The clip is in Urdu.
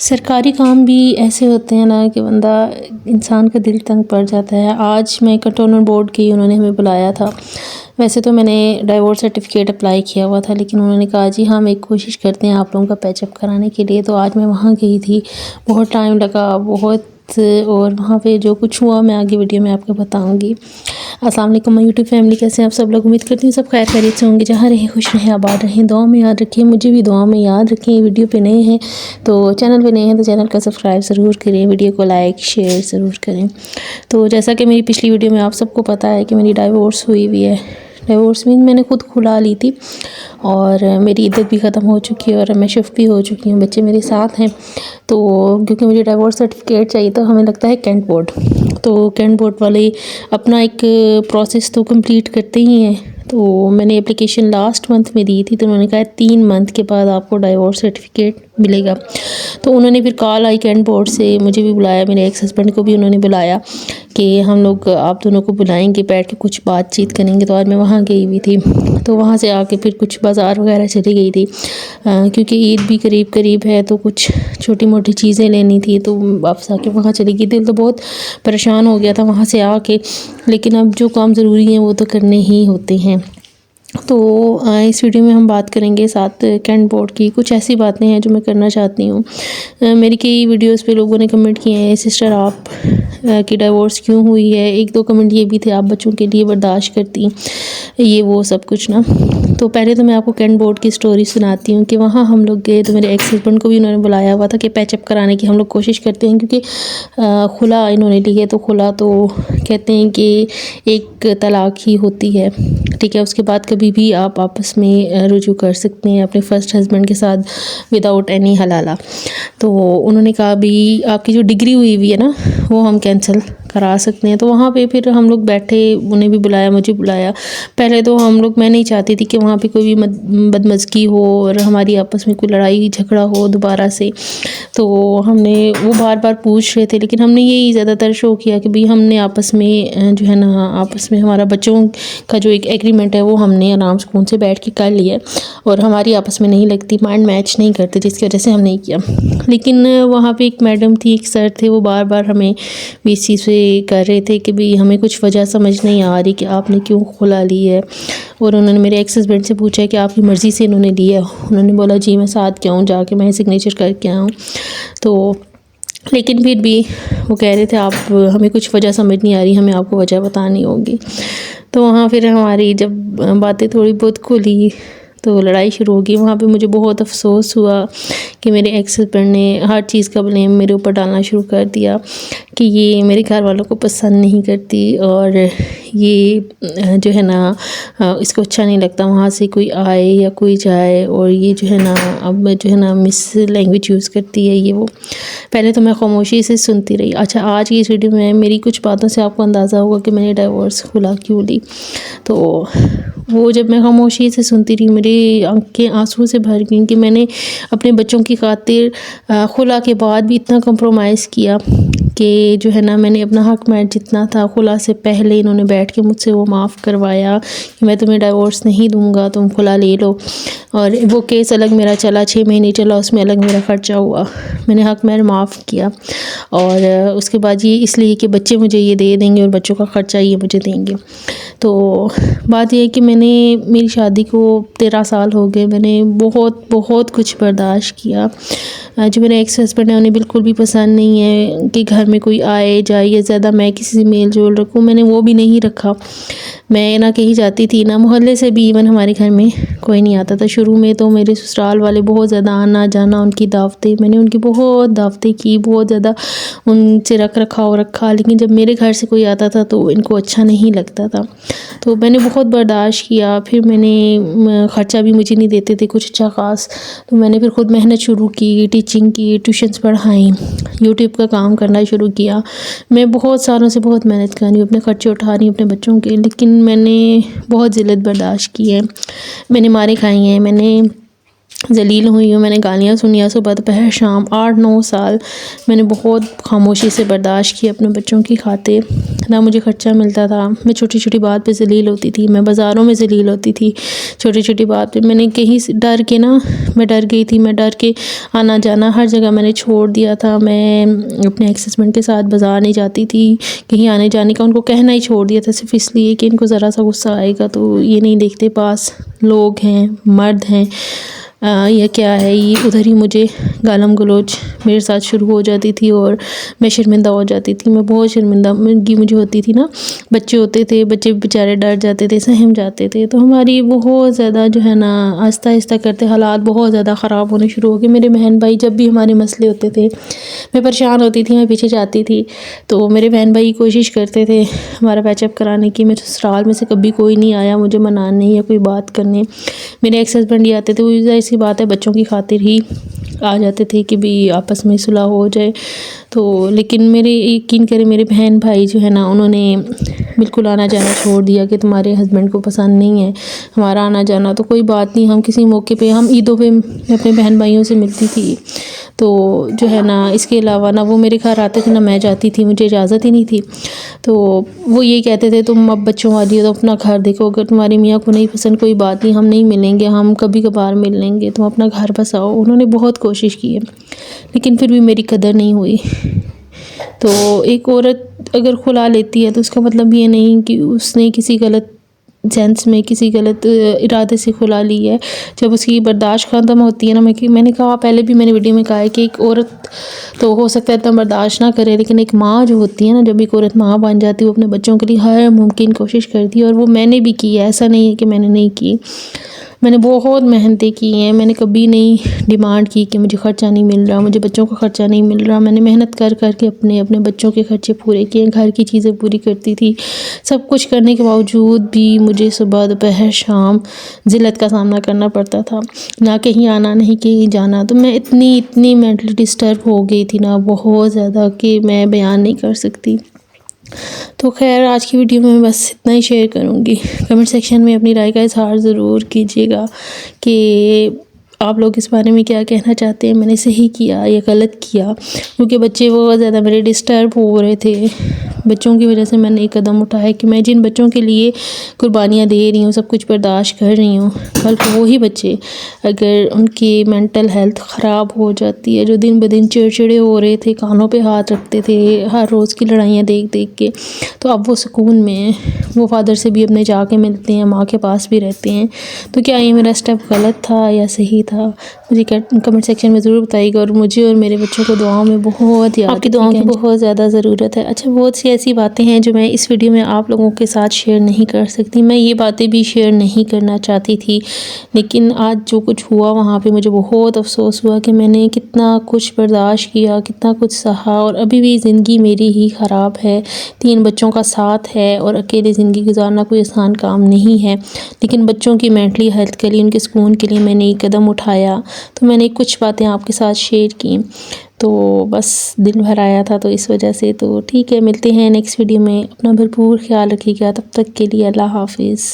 سرکاری کام بھی ایسے ہوتے ہیں نا کہ بندہ انسان کا دل تنگ پڑ جاتا ہے۔ آج میں کنٹونمنٹ بورڈ کی انہوں نے ہمیں بلایا تھا۔ ویسے تو میں نے ڈائیورس سرٹیفکیٹ اپلائی کیا ہوا تھا، لیکن انہوں نے کہا جی ہم ایک کوشش کرتے ہیں آپ لوگوں کا پیچ اپ کرانے کے لیے۔ تو آج میں وہاں گئی تھی، بہت ٹائم لگا، اور وہاں پہ جو کچھ ہوا میں آگے ویڈیو میں آپ کو بتاؤں گی۔ السلام علیکم میں یوٹیوب فیملی، کیسے ہیں آپ سب لوگ؟ امید کرتی ہوں سب خیر خیریت سے ہوں گے، جہاں رہیں خوش رہیں، آباد رہیں، دعا میں یاد رکھیں، مجھے بھی دعا میں یاد رکھیں۔ ویڈیو پہ نئے ہیں تو چینل پہ نئے ہیں تو چینل کا سبسکرائب ضرور کریں، ویڈیو کو لائک شیئر ضرور کریں۔ تو جیسا کہ میری پچھلی ویڈیو میں آپ سب کو پتہ ہے کہ میری ڈائیورس ہوئی ہوئی ہے۔ ڈائیورس میں نے خود کھلا لی تھی اور میری عدت بھی ختم ہو چکی ہے اور میں شفٹ بھی ہو چکی ہوں، بچے میرے ساتھ ہیں۔ تو کیونکہ مجھے ڈائیورس سرٹیفکیٹ چاہیے تو ہمیں لگتا ہے کینٹ بورڈ، تو کینٹ بورڈ والے اپنا ایک پروسیس تو کمپلیٹ کرتے ہی ہیں۔ تو میں نے اپلیکیشن لاسٹ منتھ میں دی تھی، تو انہوں نے کہا 3 منتھ کے بعد آپ کو ڈائیورس سرٹیفکیٹ ملے گا۔ تو انہوں نے پھر کال آئی کینٹ بورڈ سے، مجھے بھی بلایا، میرے ایکس ہسبینڈ کو بھی انہوں نے بلایا کہ ہم لوگ آپ دونوں کو بلائیں گے، بیٹھ کے کچھ بات چیت کریں گے۔ تو آج میں وہاں گئی ہوئی تھی، تو وہاں سے آ کے پھر کچھ بازار وغیرہ چلی گئی تھی، کیونکہ عید بھی قریب ہے تو کچھ چھوٹی موٹی چیزیں لینی تھی۔ تو واپس آ کے وہاں چلی گئی، دل تو بہت پریشان ہو گیا تھا وہاں سے آ کے، لیکن اب جو کام ضروری ہیں وہ تو کرنے ہی ہوتے ہیں۔ تو اس ویڈیو میں ہم بات کریں گے ساتھ کینٹ بورڈ کی کچھ ایسی باتیں ہیں جو میں کرنا چاہتی ہوں۔ میری کئی ویڈیوز پہ لوگوں نے کمنٹ کیے ہیں سسٹر آپ کی ڈائیورس کیوں ہوئی ہے، 1-2 کمنٹ یہ بھی تھے آپ بچوں کے لیے برداشت کرتی، یہ وہ سب کچھ نا۔ تو پہلے تو میں آپ کو کینٹ بورڈ کی سٹوری سناتی ہوں کہ وہاں ہم لوگ گئے تو میرے ایکس ہسبینڈ کو بھی انہوں نے بلایا ہوا تھا کہ پیچ اپ کرانے کی ہم لوگ کوشش کرتے ہیں، کیونکہ خلا انہوں نے لی ہے تو خلا تو کہتے ہیں کہ ایک طلاق ہی ہوتی ہے، ٹھیک ہے، اس کے بعد کبھی بھی آپ آپس میں رجوع کر سکتے ہیں اپنے فرسٹ ہسبینڈ کے ساتھ وداؤٹ اینی حلالہ۔ تو انہوں نے کہا بھی آپ کی جو ڈگری ہوئی ہے نا وہ ہم کینسل کرا سکتے ہیں۔ تو وہاں پہ پھر ہم لوگ بیٹھے، انہیں بھی بلایا مجھے بلایا۔ پہلے تو ہم لوگ، میں نہیں چاہتی تھی کہ وہاں پہ کوئی بھی بدمزگی ہو اور ہماری آپس میں کوئی لڑائی جھگڑا ہو دوبارہ سے۔ تو ہم نے وہ بار بار پوچھ رہے تھے، لیکن ہم نے یہی زیادہ تر شو کیا کہ بھی ہم نے آپس میں جو ہے نا، آپس میں ہمارا بچوں کا جو ایک ایگریمنٹ ہے وہ ہم نے آرام سکون سے بیٹھ کے کر لیا، اور ہماری آپس میں نہیں لگتی، مائنڈ میچ نہیں کرتے، جس کی وجہ سے ہم نہیں کیا۔ لیکن وہاں پہ ایک میڈم تھی، ایک سر تھے، وہ بار بار ہمیں بھی اس چیز پہ کر رہے تھے کہ بھی ہمیں کچھ وجہ سمجھ نہیں آ رہی کہ آپ نے کیوں خلا لی ہے۔ اور انہوں نے میرے ایکس ہسبینڈ سے پوچھا کہ آپ کی مرضی سے انہوں نے لیا، انہوں نے بولا جی میں ساتھ کیا ہوں، جا کے میں سگنیچر کر کے آؤں۔ تو لیکن پھر بھی وہ کہہ رہے تھے آپ ہمیں کچھ وجہ سمجھ نہیں آ رہی، ہمیں آپ کو وجہ بتانی ہوگی۔ تو وہاں پھر ہماری جب باتیں تھوڑی بہت کھلی تو لڑائی شروع ہو گئی۔ وہاں پہ مجھے بہت افسوس ہوا کہ میرے ایکس ہسبینڈ نے ہر چیز کا بلیم میرے اوپر ڈالنا شروع کر دیا کہ یہ میرے گھر والوں کو پسند نہیں کرتی، اور یہ جو ہے نا اس کو اچھا نہیں لگتا وہاں سے کوئی آئے یا کوئی جائے، اور یہ جو ہے نا اب جو ہے نا مس لینگویج یوز کرتی ہے، یہ وہ۔ پہلے تو میں خاموشی سے سنتی رہی۔ اچھا آج کی اس ویڈیو میں میری کچھ باتوں سے آپ کو اندازہ ہوگا کہ میں نے ڈائیورس خلا کیوں لی۔ تو وہ جب میں خاموشی سے سنتی رہی، میری آنکھیں آنسو سے بھر گئیں کہ میں نے اپنے بچوں کی خاطر خلا کے بعد بھی اتنا کمپرومائز کیا کہ جو ہے نا میں نے اپنا حق میں جتنا تھا خلا سے پہلے انہوں نے بیٹھ کے مجھ سے وہ معاف کروایا کہ میں تمہیں ڈائیورس نہیں دوں گا، تم خلا لے لو۔ اور وہ کیس الگ میرا چلا، 6 مہینے چلا، اس میں الگ میرا خرچہ ہوا، میں نے حق میں معاف کیا۔ اور اس کے بعد یہ اس لیے کہ بچے مجھے یہ دے دیں گے اور بچوں کا خرچہ یہ مجھے دیں گے۔ تو بات یہ ہے کہ میں نے، میری شادی کو 13 سال ہو گئے، میں نے بہت کچھ برداشت کیا۔ جو میرے ایکس ہسبینڈ ہیں انہیں بالکل بھی پسند نہیں ہے کہ گھر میں کوئی آئے جائے یا زیادہ میں کسی سے میل جول رکھوں، میں نے وہ بھی نہیں رکھا۔ میں نہ کہیں جاتی تھی، نہ محلے سے بھی ایون ہمارے گھر میں کوئی نہیں آتا تھا۔ شروع میں تو میرے سسرال والے بہت زیادہ آنا جانا، ان کی دعوتیں، میں نے ان کی بہت دعوتیں کی، بہت زیادہ ان سے رکھا، لیکن جب میرے گھر سے کوئی آتا تھا تو ان کو اچھا نہیں لگتا تھا۔ تو میں نے بہت برداشت کیا۔ پھر میں نے خرچہ بھی مجھے نہیں دیتے تھے کچھ اچھا خاص، تو میں نے پھر خود محنت شروع کی، ٹیچنگ کی، ٹیوشنز پڑھائیں، یوٹیوب کا کام کرنا شروع کیا۔ میں بہت سالوں سے بہت محنت کر رہی ہوں، اپنے خرچے اٹھا رہی ہوں اپنے بچوں کے، لیکن میں نے بہت ذلت برداشت کی ہے، میں نے ماریں کھائی ہیں، میں نے ذلیل ہوئی ہوں، میں نے گالیاں سنی ہیں صبح دوپہر شام، 8-9 سال میں نے بہت خاموشی سے برداشت کی اپنے بچوں کی خاطر۔ نہ مجھے خرچہ ملتا تھا، میں چھوٹی چھوٹی بات پہ ذلیل ہوتی تھی، میں بازاروں میں ذلیل ہوتی تھی چھوٹی چھوٹی بات پہ۔ میں نے کہیں سے ڈر کے میں ڈر گئی تھی، میں ڈر کے آنا جانا ہر جگہ میں نے چھوڑ دیا تھا۔ میں اپنے ایکس ہسبینڈ کے ساتھ بازار نہیں جاتی تھی، کہیں آنے جانے کا ان کو کہنا ہی چھوڑ دیا تھا، صرف اس لیے کہ ان کو ذرا سا غصہ آئے گا تو یہ نہیں دیکھتے پاس لوگ ہیں، مرد ہیں یا کیا ہے، یہ ادھر ہی مجھے گالم گلوچ میرے ساتھ شروع ہو جاتی تھی اور میں شرمندہ ہو جاتی تھی۔ میں بہت شرمندگی مجھے ہوتی تھی نا، بچے ہوتے تھے، بچے بیچارے ڈر جاتے تھے، سہم جاتے تھے، تو ہماری بہت زیادہ جو ہے نا آہستہ آہستہ کرتے حالات بہت زیادہ خراب ہونے شروع ہو گئے۔ میرے بہن بھائی جب بھی ہمارے مسئلے ہوتے تھے، میں پریشان ہوتی تھی، میں پیچھے جاتی تھی، تو میرے بہن بھائی کوشش کرتے تھے ہمارا پیچ اپ کرانے کی۔ میرے سسرال میں سے کبھی کوئی نہیں آیا مجھے منانے یا کوئی بات کرنے، میرے ایکس ہسبینڈ ہی آتے تھے، وہ ظاہر سی بات ہے بچوں کی خاطر ہی آ جاتے تھے کہ بھی آپس میں صلح ہو جائے۔ تو لیکن میرے یقین کرے میرے بہن بھائی جو ہے نا انہوں نے بالکل آنا جانا چھوڑ دیا کہ تمہارے ہسبینڈ کو پسند نہیں ہے ہمارا آنا جانا، تو کوئی بات نہیں، ہم کسی موقع پہ، ہم عیدوں پہ میں اپنے بہن بھائیوں سے ملتی تھی، تو جو ہے نا اس کے علاوہ نہ وہ میرے گھر آتے تھے نہ میں جاتی تھی، مجھے اجازت ہی نہیں تھی۔ تو وہ یہ کہتے تھے تم اب بچوں والی ہو تو اپنا گھر دیکھو، اگر تمہاری میاں کو نہیں پسند کوئی بات نہیں، ہم نہیں ملیں گے، ہم کبھی کبھار مل لیں گے، تم اپنا گھر بساؤ۔ انہوں نے بہت کوشش کی ہے لیکن پھر بھی میری قدر نہیں ہوئی۔ تو ایک عورت اگر خلا لیتی ہے تو اس کا مطلب یہ نہیں کہ اس نے کسی غلط سینس میں کسی غلط ارادے سے خلا لی ہے۔ جب اس کی برداشت ختم ہوتی ہے نا، میں نے کہا پہلے بھی میں نے ویڈیو میں کہا ہے کہ ایک عورت تو ہو سکتا ہے اتنا برداشت نہ کرے، لیکن ایک ماں جو ہوتی ہے نا، جب ایک عورت ماں بن جاتی ہے وہ اپنے بچوں کے لیے ہر ممکن کوشش کرتی ہے، اور وہ میں نے بھی کی ہے، ایسا نہیں ہے کہ میں نے نہیں کی۔ میں نے بہت محنتیں کی ہیں، میں نے کبھی نہیں ڈیمانڈ کی کہ مجھے خرچہ نہیں مل رہا، مجھے بچوں کا خرچہ نہیں مل رہا۔ میں نے محنت کر کر کے اپنے بچوں کے خرچے پورے کیے، گھر کی چیزیں پوری کرتی تھی۔ سب کچھ کرنے کے باوجود بھی مجھے صبح دوپہر شام ذلت کا سامنا کرنا پڑتا تھا، نہ کہیں آنا نہیں کہیں جانا۔ تو میں اتنی مینٹلی ڈسٹرب ہو گئی تھی نا، بہت زیادہ، کہ میں بیان نہیں کر سکتی۔ تو خیر آج کی ویڈیو میں بس اتنا ہی شیئر کروں گی۔ کمنٹ سیکشن میں اپنی رائے کا اظہار ضرور کیجیے گا کہ آپ لوگ اس بارے میں کیا کہنا چاہتے ہیں، میں نے صحیح کیا یا غلط کیا، کیونکہ بچے بہت زیادہ میرے ڈسٹرب ہو رہے تھے۔ بچوں کی وجہ سے میں نے ایک قدم اٹھایا کہ میں جن بچوں کے لیے قربانیاں دے رہی ہوں، سب کچھ برداشت کر رہی ہوں، بلکہ وہی بچے اگر ان کی مینٹل ہیلتھ خراب ہو جاتی ہے، جو دن بدن چڑچڑے ہو رہے تھے، کانوں پہ ہاتھ رکھتے تھے ہر روز کی لڑائیاں دیکھ دیکھ کے، تو اب وہ سکون میں ہیں، وہ فادر سے بھی اپنے جا کے ملتے ہیں، ماں کے پاس بھی رہتے ہیں۔ تو کیا یہ میرا سٹیپ غلط تھا یا صحیح تھا، مجھے کمنٹ سیکشن میں ضرور بتائیے گا، اور مجھے اور میرے بچوں کو دعاؤں میں بہت یاد، آپ کی دعاؤں کی بہت زیادہ ضرورت ہے۔ اچھا بہت سی ایسی باتیں ہیں جو میں اس ویڈیو میں آپ لوگوں کے ساتھ شیئر نہیں کر سکتی، میں یہ باتیں بھی شیئر نہیں کرنا چاہتی تھی، لیکن آج جو کچھ ہوا وہاں پہ مجھے بہت افسوس ہوا کہ میں نے کتنا کچھ برداشت کیا، کتنا کچھ سہا، اور ابھی بھی زندگی میری ہی خراب ہے، 3 بچوں کا ساتھ ہے، اور اکیلے زندگی گزارنا کوئی آسان کام نہیں ہے، لیکن بچوں کی مینٹلی ہیلتھ کے لیے، ان کے سکون کے لیے میں نے ایک قدم اٹھایا۔ تو میں نے کچھ باتیں آپ کے ساتھ شیئر کی، تو بس دل بھر آیا تھا، تو اس وجہ سے تو ٹھیک ہے، ملتے ہیں نیکسٹ ویڈیو میں، اپنا بھرپور خیال رکھیے گا، تب تک کے لیے اللہ حافظ۔